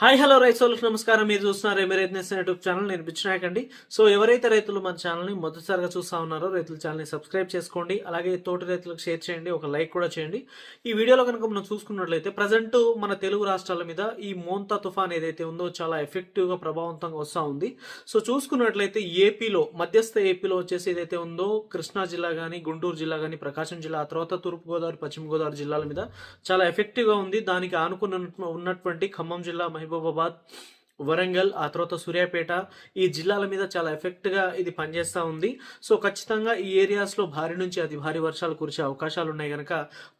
Hi hello రైతులకు నమస్కారం. మీరు చూస్తున్నారు రైతు యూట్యూబ్ ఛానల్. నేను బిచ్చినాయక్ అండి. సో ఎవరైతే రైతులు మన ఛానల్ని మొదటిసారిగా చూస్తా ఉన్నారో రైతుల ఛానల్ని సబ్స్క్రైబ్ చేసుకోండి. అలాగే తోటి రైతులకు షేర్ చేయండి, ఒక లైక్ కూడా చేయండి. ఈ వీడియోలో కనుక మనం చూసుకున్నట్లయితే ప్రజెంట్ మన తెలుగు రాష్ట్రాల మీద ఈ మోంతా తుఫాన్ ఏదైతే ఉందో చాలా ఎఫెక్టివ్గా ప్రభావవంతంగా వస్తూ ఉంది. సో చూసుకున్నట్లయితే ఏపీలో మధ్యస్థ ఏపీలో వచ్చేసి ఏదైతే ఉందో కృష్ణా జిల్లా కానీ, గుంటూరు జిల్లా కానీ, ప్రకాశం జిల్లా, ఆ తర్వాత తూర్పుగోదావరి, పశ్చిమ గోదావరి జిల్లాల మీద చాలా ఎఫెక్టివ్గా ఉంది. దానికి ఆనుకున్న ఉన్నటువంటి ఖమ్మం జిల్లా, మహబూబాబాద్, వరంగల్, ఆ తర్వాత సూర్యాపేట, ఈ జిల్లాల మీద చాలా ఎఫెక్ట్గా ఇది పనిచేస్తూ ఉంది. సో ఖచ్చితంగా ఈ ఏరియాస్లో భారీ నుంచి అతి భారీ వర్షాలు కురిసే అవకాశాలు ఉన్నాయి కనుక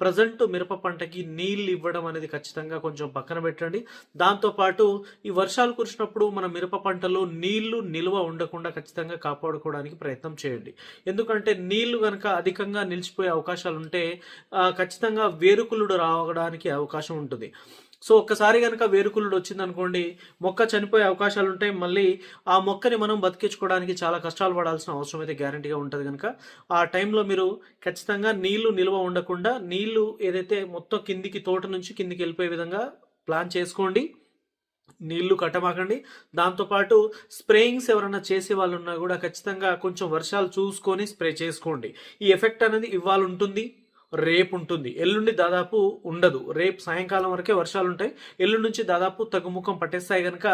ప్రజెంట్ మిరప పంటకి నీళ్లు ఇవ్వడం అనేది ఖచ్చితంగా కొంచెం పక్కన పెట్టండి. దాంతోపాటు ఈ వర్షాలు కురిసినప్పుడు మన మిరప పంటలో నీళ్లు నిల్వ ఉండకుండా ఖచ్చితంగా కాపాడుకోవడానికి ప్రయత్నం చేయండి. ఎందుకంటే నీళ్లు కనుక అధికంగా నిలిచిపోయే అవకాశాలు ఉంటే ఖచ్చితంగా వేరుకులుడు రావడానికి అవకాశం ఉంటుంది. సో ఒక్కసారి కనుక వేరుకులుడు వచ్చిందనుకోండి, మొక్క చనిపోయే అవకాశాలు ఉంటాయి. మళ్ళీ ఆ మొక్కని మనం బతికించుకోవడానికి చాలా కష్టాలు పడాల్సిన అవసరం అయితే గ్యారంటీగా ఉంటుంది. కనుక ఆ టైంలో మీరు ఖచ్చితంగా నీళ్లు నిల్వ ఉండకుండా నీళ్లు ఏదైతే మొత్తం కిందికి తోట నుంచి కిందికి వెళ్ళిపోయే విధంగా ప్లాన్ చేసుకోండి. నీళ్లు కట్టమాకండి. దాంతోపాటు స్ప్రేయింగ్స్ ఎవరైనా చేసే వాళ్ళు ఉన్నా కూడా ఖచ్చితంగా కొంచెం వర్షాలు చూసుకొని స్ప్రే చేసుకోండి. ఈ ఎఫెక్ట్ అనేది ఇవాళ ఉంటుంది, రేపు ఉంటుంది, ఎల్లుండి దాదాపు ఉండదు. రేపు సాయంకాలం వరకే వర్షాలు ఉంటాయి. ఎల్లుండి నుంచి దాదాపు తగ్గుముఖం పట్టేస్తాయి కనుక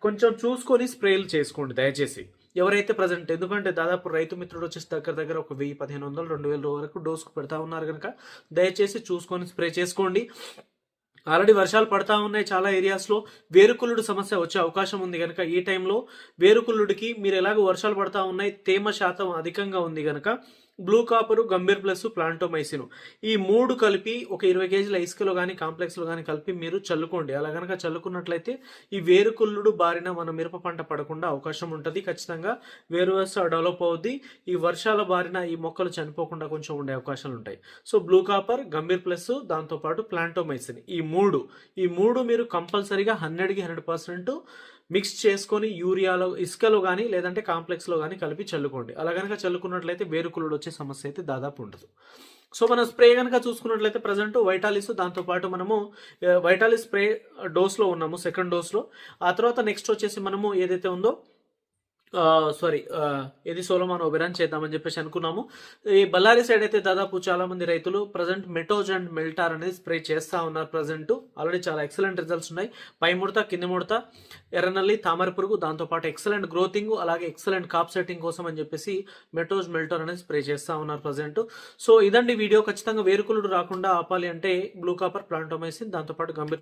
కొంచెం చూసుకొని స్ప్రేలు చేసుకోండి దయచేసి. ఎవరైతే ప్రజెంట్, ఎందుకంటే దాదాపు రైతు మిత్రుడు వచ్చేసి దగ్గర ఒక 1000, 1500, 2000 వరకు డోసుకు పెడతా ఉన్నారు కనుక దయచేసి చూసుకొని స్ప్రే చేసుకోండి. ఆల్రెడీ వర్షాలు పడతా ఉన్నాయి చాలా ఏరియాస్లో. వేరుకుళ్ళుడు సమస్య వచ్చే అవకాశం ఉంది కనుక ఈ టైంలో వేరుకుళ్ళుడికి మీరు ఎలాగో వర్షాలు పడతా ఉన్నాయి, తేమ శాతం అధికంగా ఉంది కనుక బ్లూ కాపరు, గంభీర్ ప్లస్, ప్లాంటోమైసిన్ ఈ 3 కలిపి ఒక 20 కేజీల ఇసుకలో కానీ కాంప్లెక్స్లో కానీ కలిపి మీరు చల్లుకోండి. అలా కనుక చల్లుకున్నట్లయితే ఈ వేరుకుళ్ళుడు బారిన మన మిరప పంట పడకుండా అవకాశం ఉంటుంది. ఖచ్చితంగా వేరు వ్యవస్థ డెవలప్ అవుద్ది. ఈ వర్షాల బారిన ఈ మొక్కలు చనిపోకుండా కొంచెం ఉండే అవకాశాలు ఉంటాయి. So blue copper, Gambhir plus, దాంతోపాటు ప్లాంటోమైసిన్ ఈ మూడు మీరు కంపల్సరీగా 100కి 100% మిక్స్ చేసుకొని యూరియాలో, ఇసుకలో కానీ లేదంటే కాంప్లెక్స్లో కానీ కలిపి చల్లుకోండి. అలా కనుక చల్లుకున్నట్లయితే వేరుకుళ్ళుడు వచ్చే సమస్య అయితే దాదాపు ఉండదు. సో మనం స్ప్రే కనుక చూసుకున్నట్లయితే ప్రజెంట్ వైటాలిస్, దాంతోపాటు మనము వైటాలిస్ స్ప్రే డోస్లో ఉన్నాము, సెకండ్ డోస్లో. ఆ తర్వాత నెక్స్ట్ వచ్చేసి మనము ఏదైతే ఉందో ఇది సోలోమాన్ ఓబెరాన్ చేద్దామని చెప్పేసి అనుకున్నాము. ఈ బళ్ళారి సైడ్ అయితే దాదాపు చాలా మంది రైతులు ప్రజెంట్ మెటోజ్ అండ్ మెల్టార్ అనేది స్ప్రే చేస్తూ ఉన్నారు. ప్రజెంట్ ఆల్రెడీ చాలా ఎక్సలెంట్ రిజల్ట్స్ ఉన్నాయి. పై ముడత, కింది ముడత, ఎర్రనల్లి, తామర పురుగు, దాంతోపాటు ఎక్సలెంట్ గ్రోతింగ్, అలాగే ఎక్సలెంట్ కాప్ సెట్టింగ్ కోసం అని చెప్పేసి మెటోజ్, మెల్టార్ అనేది స్ప్రే చేస్తూ ఉన్నారు ప్రజెంట్. సో ఇదండి వీడియో. ఖచ్చితంగా వేరుకులుడు రాకుండా ఆపాలి అంటే బ్లూ కాపర్, ప్లాంటోమైసిన్, దాంతోపాటు గంభీర్